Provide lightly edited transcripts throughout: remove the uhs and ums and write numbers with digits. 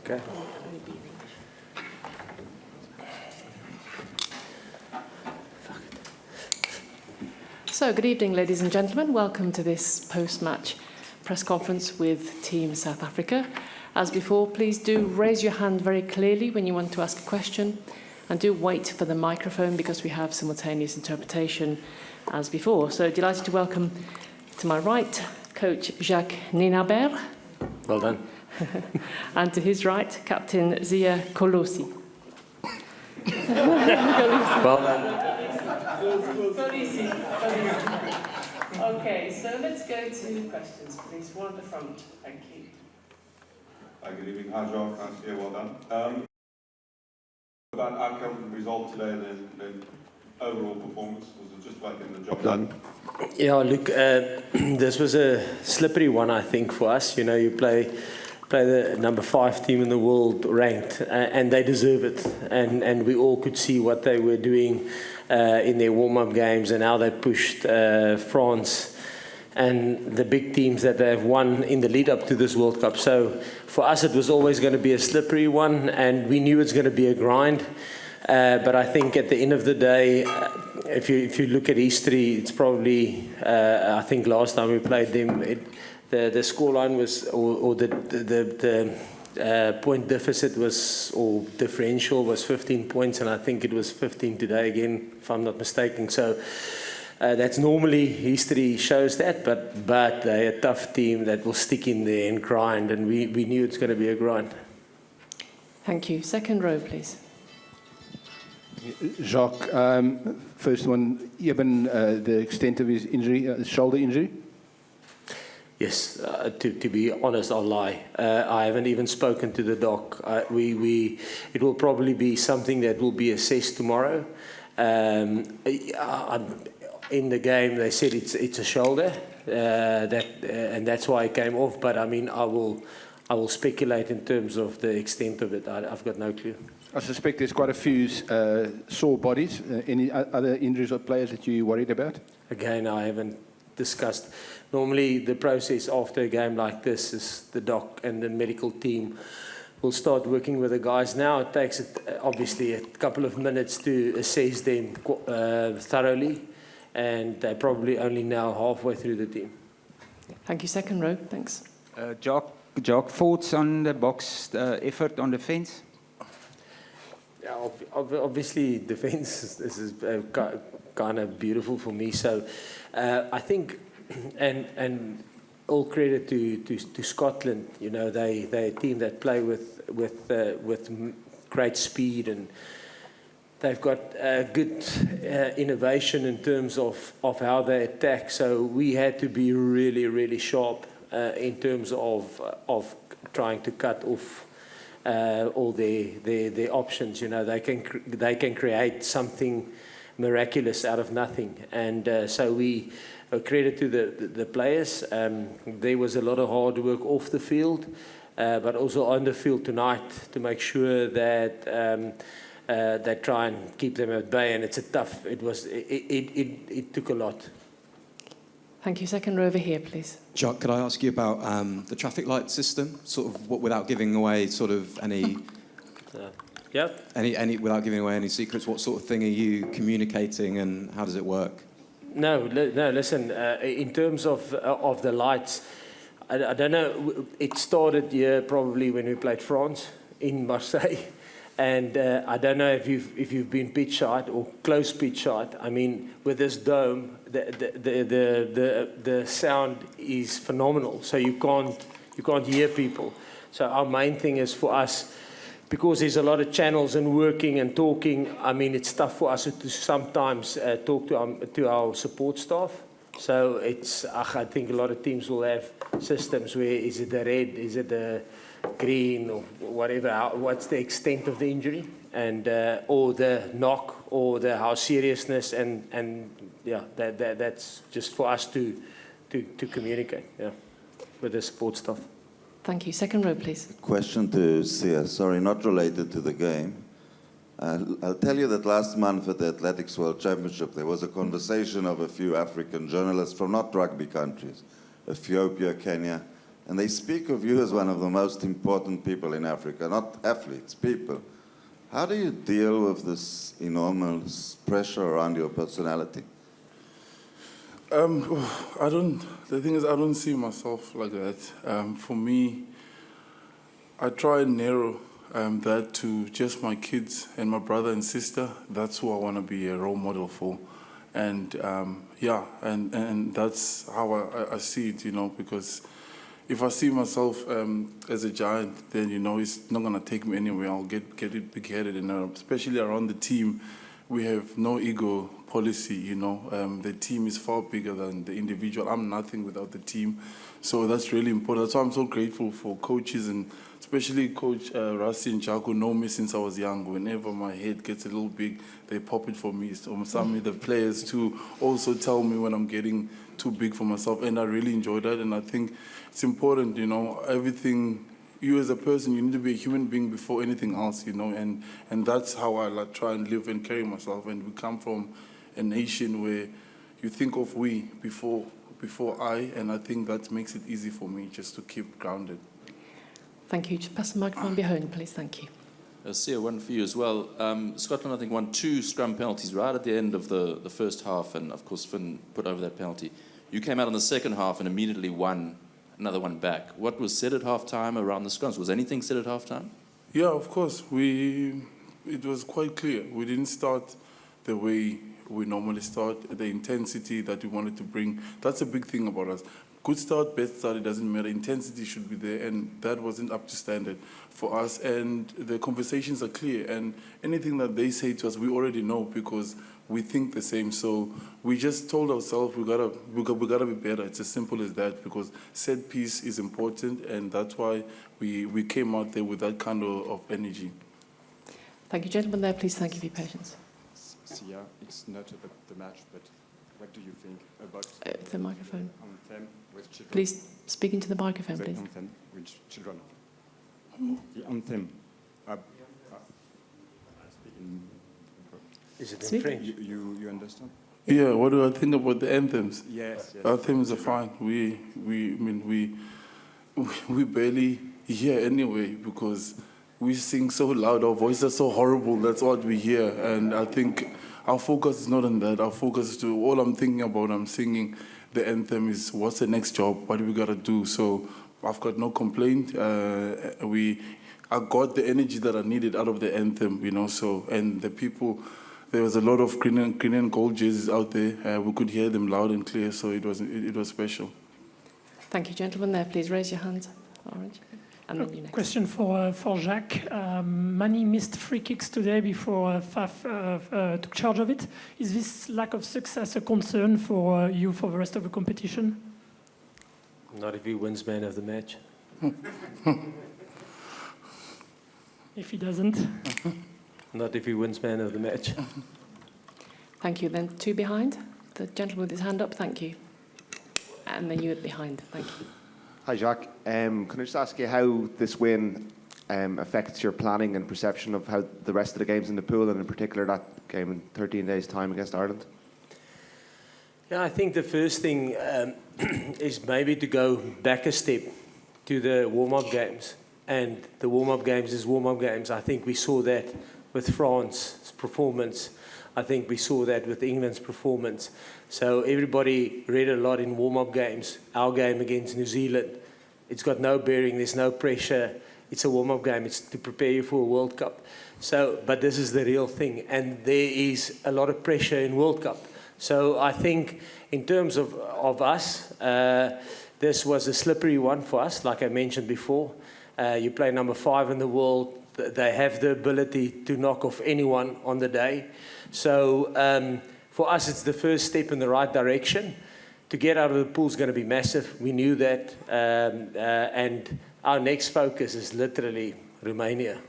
Okay. So, good evening, ladies and gentlemen. Welcome to this post-match press conference with Team South Africa. As before, please do raise your hand very clearly when you want to ask a question, and do wait for the microphone because we have simultaneous interpretation as before. So, delighted to welcome to my right, Coach Jacques Nienaber. Well done. And to his right, Captain Zia Kolisi. Well done. Kolisi. Okay, so let's go to questions, please. One at the front. Thank you. Hi, good evening. Hi, Jacques. Nice to hear. Well done. About outcome, result today, then overall performance, was it just like in the job done? Yeah, look, this was a slippery one, I think, for us. You know, you play the number 5 team in the world ranked, and they deserve it. And we all could see what they were doing in their warm-up games and how they pushed France and the big teams that they've won in the lead up to this World Cup. So for us, it was always going to be a slippery one, and we knew it's going to be a grind. But I think at the end of the day, if you look at history, it's probably, I think last time we played them, the scoreline was, or the point deficit was, or differential was 15 points, and I think it was 15 today again, if I'm not mistaken. So that's normally, history shows that, but they're a tough team that will stick in there and grind, and we knew it's going to be a grind. Thank you. Second row, please. Jacques, first one, given the extent of his injury, shoulder injury? Yes, to be honest, I'll lie. I haven't even spoken to the doc. It will probably be something that will be assessed tomorrow. In the game, they said it's a shoulder, and that's why it came off. But I mean, I will speculate in terms of the extent of it. I've got no clue. I suspect there's quite a few sore bodies. Any other injuries or players that you're worried about? Again, I haven't discussed. Normally, the process after a game like this is the doc and the medical team will start working with the guys. Now it takes obviously a couple of minutes to assess them thoroughly, and they're probably only now halfway through the team. Thank you. Second row. Thanks. Jacques, thoughts on the Boks effort on defence? Yeah, obviously defence is kind of beautiful for me. So I think, and all credit to Scotland. You know, they're a team that play with great speed, and they've got good innovation in terms of how they attack. So we had to be really, really sharp in terms of trying to cut off all their options. You know, they can create something miraculous out of nothing, and so we credit to the players. There was a lot of hard work off the field, but also on the field tonight to make sure that they try and keep them at bay. And it's a tough. It took a lot. Thank you. Second row over here, please. Jacques, could I ask you about the traffic light system, sort of without giving away sort of any, Yep. any without giving away any secrets? What sort of thing are you communicating, and how does it work? No. Listen. In terms of the lights, I don't know. It started here probably when we played France in Marseille. And I don't know if you've been pitch side or close pitch side. I mean, with this dome, the sound is phenomenal. So you can't hear people. So our main thing is for us, because there's a lot of channels and working and talking. I mean, it's tough for us to sometimes talk to our support staff. So it's I think a lot of teams will have systems where is it the red, is it the green, or whatever, what's the extent of the injury, and or the knock, or the how seriousness, and yeah, that's just for us to communicate, yeah, with the support staff. Thank you. Second row, please. Question to Sia, sorry, not related to the game. I'll tell you that last month at the Athletics World Championship, there was a conversation of a few African journalists from not rugby countries, Ethiopia, Kenya, And they speak of you as one of the most important people in Africa, not athletes, people. How do you deal with this enormous pressure around your personality? The thing is, I don't see myself like that. For me, I try and narrow that to just my kids and my brother and sister. That's who I want to be a role model for. And yeah, and that's how I see it, you know, because if I see myself as a giant, then, you know, it's not going to take me anywhere. I'll get it big-headed, and especially around the team, we have no ego policy, you know. The team is far bigger than the individual. I'm nothing without the team. So that's really important. That's why I'm so grateful for coaches, and especially Coach Rassi and Jacques, who know me since I was young. Whenever my head gets a little big, they pop it for me. So some of the players too also tell me when I'm getting too big for myself, and I really enjoy that. And I think it's important, you know, everything. You as a person, you need to be a human being before anything else, you know, and that's how I like try and live and carry myself. And we come from a nation where you think of we before I, and I think that makes it easy for me just to keep grounded. Thank you. Just pass the microphone behind, please. Thank you. Sia, one for you as well. Scotland, I think, won 2 scrum penalties right at the end of the first half, and of course Finn put over that penalty. You came out in the second half and immediately won another one back. What was said at half-time around the scrums? Was anything said at half-time? Yeah, of course. It was quite clear. We didn't start the way we normally start, the intensity that we wanted to bring. That's a big thing about us. Good start, bad start, it doesn't matter. Intensity should be there, and that wasn't up to standard for us. And the conversations are clear, and anything that they say to us, we already know because we think the same. So we just told ourselves we gotta be better. It's as simple as that, because set piece is important, and that's why we came out there with that kind of energy. Thank you, gentlemen. There, please. Thank you for your patience. Sia, it's not about the match, but what do you think about the microphone? Anthem with children? Please speak into the microphone, The please. anthem with children. The anthem. Is it in Speak. French? You understand? Yeah, what do I think about the anthems? Yes. Anthems are fine. We barely hear anyway because we sing so loud. Our voices are so horrible. That's what we hear. And I think our focus is not on that. Our focus is to all I'm thinking about. I'm singing the anthem is what's the next job? What do we gotta do? So I've got no complaint. I got the energy that I needed out of the anthem, you know. So, and the people. There was a lot of green and gold jerseys out there. We could hear them loud and clear, so it was special. Thank you, gentlemen. There, please raise your hand. Orange. And then you next. Question for Jacques. Many missed free kicks today before Faf took charge of it. Is this lack of success a concern for you for the rest of the competition? Not if he wins man of the match. If he doesn't? Not if he wins man of the match. Thank you. Then 2 behind. The gentleman with his hand up. Thank you. And then you at behind. Thank you. Hi, Jacques. Can I just ask you how this win affects your planning and perception of how the rest of the games in the pool, and in particular that game in 13 days' time against Ireland? Yeah, I think the first thing is maybe to go back a step to the warm-up games. And the warm-up games is warm-up games. I think we saw that with France's performance. I think we saw that with England's performance. So everybody read a lot in warm-up games. Our game against New Zealand, it's got no bearing, there's no pressure. It's a warm-up game, it's to prepare you for a World Cup. So, but this is the real thing, and there is a lot of pressure in World Cup. So I think in terms of us, this was a slippery one for us, like I mentioned before. You play number 5 in the world. They have the ability to knock off anyone on the day. So for us, it's the first step in the right direction. To get out of the pool is going to be massive. We knew that. And our next focus is literally Romania.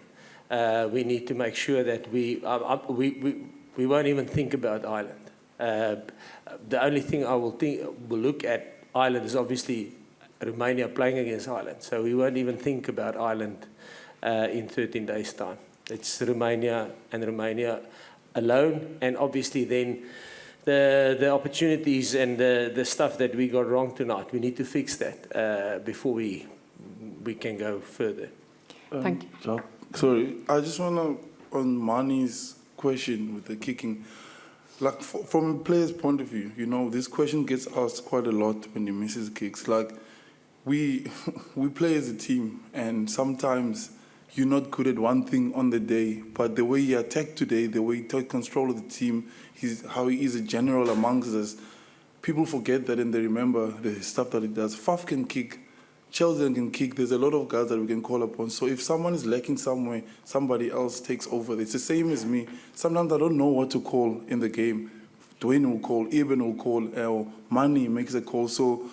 We need to make sure that we won't even think about Ireland. The only thing I will look at Ireland is obviously Romania playing against Ireland. So we won't even think about Ireland in 13 days' time. It's Romania and Romania alone, and obviously then the opportunities and the stuff that we got wrong tonight. We need to fix that before we can go further. Thank you. Jacques, sorry, I just want to, on Mani's question with the kicking, like from a player's point of view, you know, this question gets asked quite a lot when he misses kicks. Like, we play as a team, and sometimes you're not good at one thing on the day, but the way he attacked today, the way he took control of the team, how he is a general amongst us, people forget that and they remember the stuff that he does. Faf can kick, Chelsea can kick. There's a lot of guys that we can call upon. So if someone is lacking somewhere, somebody else takes over. It's the same as me. Sometimes I don't know what to call in the game. Dwayne will call, Eben will call, or Mani makes a call. So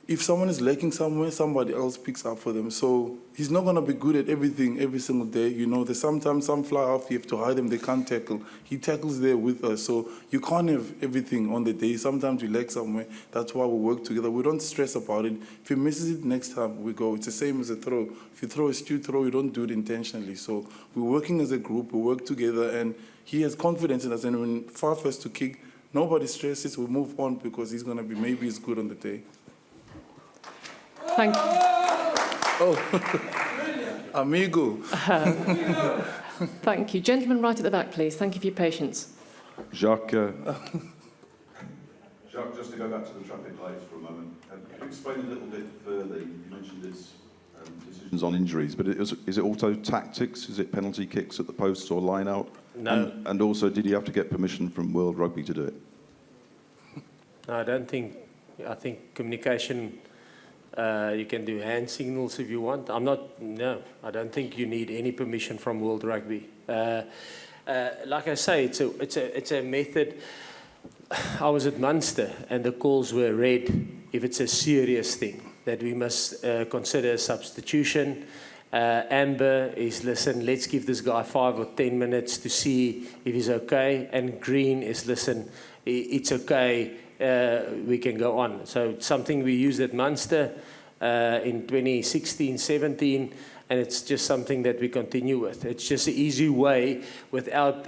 if someone is lacking somewhere, somebody else picks up for them. So he's not going to be good at everything every single day. You know, there's sometimes some fly off, you have to hide them, they can't tackle. He tackles there with us. So you can't have everything on the day. Sometimes you lack somewhere. That's why we work together. We don't stress about it. If he misses it, next time we go. It's the same as a throw. If you throw a stupid throw, you don't do it intentionally. So we're working as a group. We work together, and he has confidence in us. And when Faf has to kick, nobody stresses. We move on because he's going to be, maybe he's good on the day. Thank you. Oh, amigo. Thank you. Gentleman right at the back, please. Thank you for your patience. Jacques. Jacques, just to go back to the traffic lights for a moment, can you explain a little bit further? You mentioned this decisions On injuries, but is it also tactics? Is it penalty kicks at the posts or line out? No. And also, did you have to get permission from World Rugby to do it? No, I don't think. I think communication. You can do hand signals if you want. No, I don't think you need any permission from World Rugby. Like I say, it's a method. I was at Munster and the calls were read if it's a serious thing that we must consider a substitution. Amber is, listen, let's give this guy 5 or 10 minutes to see if he's okay. And green is, listen, it's okay. We can go on. So it's something we used at Munster in 2016-17, and it's just something that we continue with. It's just an easy way without,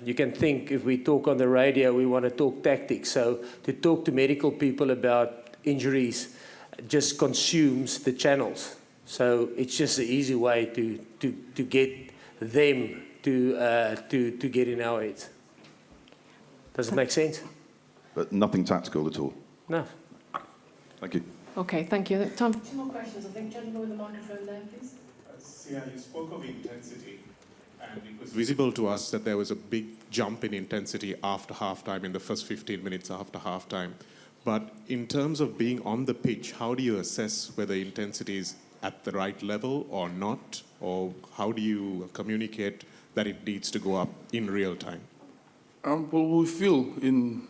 you can think if we talk on the radio, we want to talk tactics. So to talk to medical people about injuries just consumes the channels. So it's just an easy way to get them to get in our heads. Does it make sense? But nothing tactical at all? No. Thank you. Okay, thank you. Time for 2 more questions. I think gentleman with the microphone there, please. Yeah, you spoke of intensity, and it was visible to us that there was a big jump in intensity after halftime, in the first 15 minutes after halftime. But in terms of being on the pitch, how do you assess whether intensity is at the right level or not? Or how do you communicate that it needs to go up in real time? Well, we feel in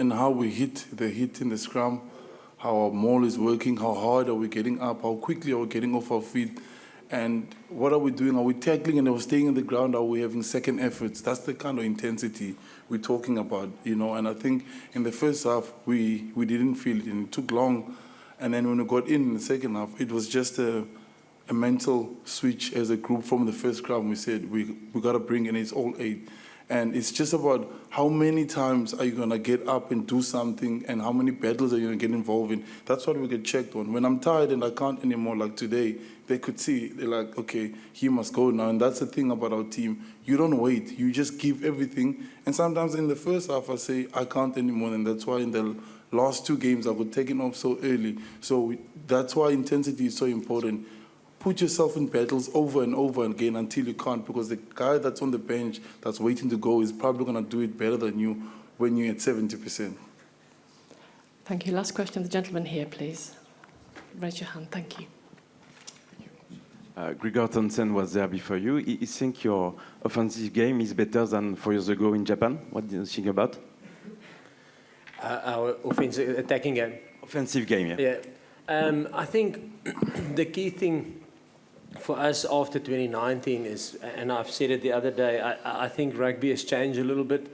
how we hit in the scrum, how our maul is working, how hard are we getting up, how quickly are we getting off our feet, and what are we doing? Are we tackling and are we staying on the ground? Are we having second efforts? That's the kind of intensity we're talking about, you know. And I think in the first half, we didn't feel it, and it took long. And then when we got in the second half, it was just a mental switch as a group from the first scrum. We said, we got to bring in, it's all 8. And it's just about how many times are you going to get up and do something, and how many battles are you going to get involved in. That's what we get checked on. When I'm tired and I can't anymore, like today, they could see, they're like, okay, he must go now. And that's the thing about our team. You don't wait. You just give everything. And sometimes in the first half, I say, I can't anymore. And that's why in the last 2 games, I got taken off so early. So that's why intensity is so important. Put yourself in battles over and over again until you can't, because the guy that's on the bench that's waiting to go is probably going to do it better than you when you're at 70%. Thank you. Last question, the gentleman here, please. Raise your hand. Thank you. Gregor Thompson was there before you. You think your offensive game is better than 4 years ago in Japan? What do you think about? Our offensive attacking game. Offensive game, yeah. Yeah. I think the key thing for us after 2019 is, and I've said it the other day, I think rugby has changed a little bit.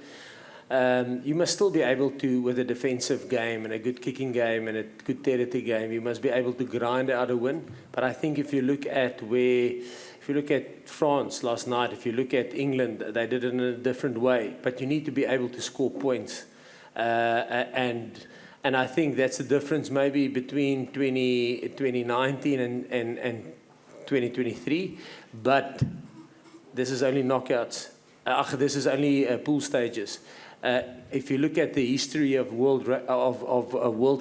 You must still be able to, with a defensive game and a good kicking game and a good territory game, you must be able to grind out a win. But I think if you look at France last night, if you look at England, they did it in a different way. But you need to be able to score points And I think that's the difference maybe between 2019 and 2023. But this is only knockouts. This is only pool stages. If you look at the history of World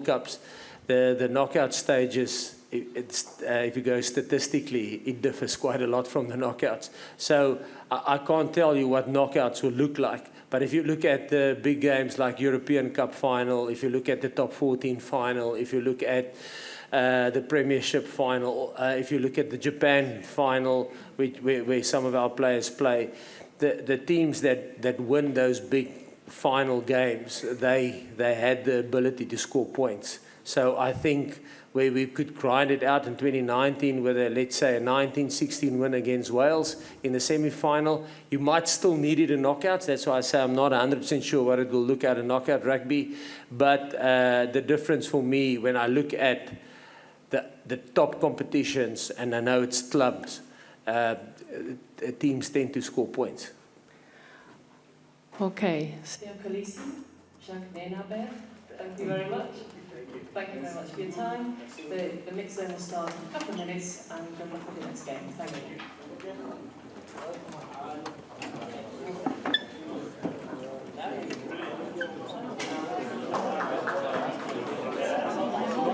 Cups, the knockout stages, if you go statistically, it differs quite a lot from the knockouts. So I can't tell you what knockouts will look like. But if you look at the big games like European Cup final, if you look at the top 14 final, if you look at the Premiership final, if you look at the Japan final, where some of our players play, the teams that win those big final games, they had the ability to score points. So I think where we could grind it out in 2019 with let's say a 19-16 win against Wales in the semi-final, you might still need it in knockouts. That's why I say I'm not 100% sure what it will look at in knockout rugby. But the difference for me when I look at the top competitions, and I know it's clubs, teams tend to score points. Okay. Kolisi, Jacques, Nienaber, thank you very much. Thank you very much for your time. The mix zone will start in a couple of minutes, and good luck with the next game. Thank you.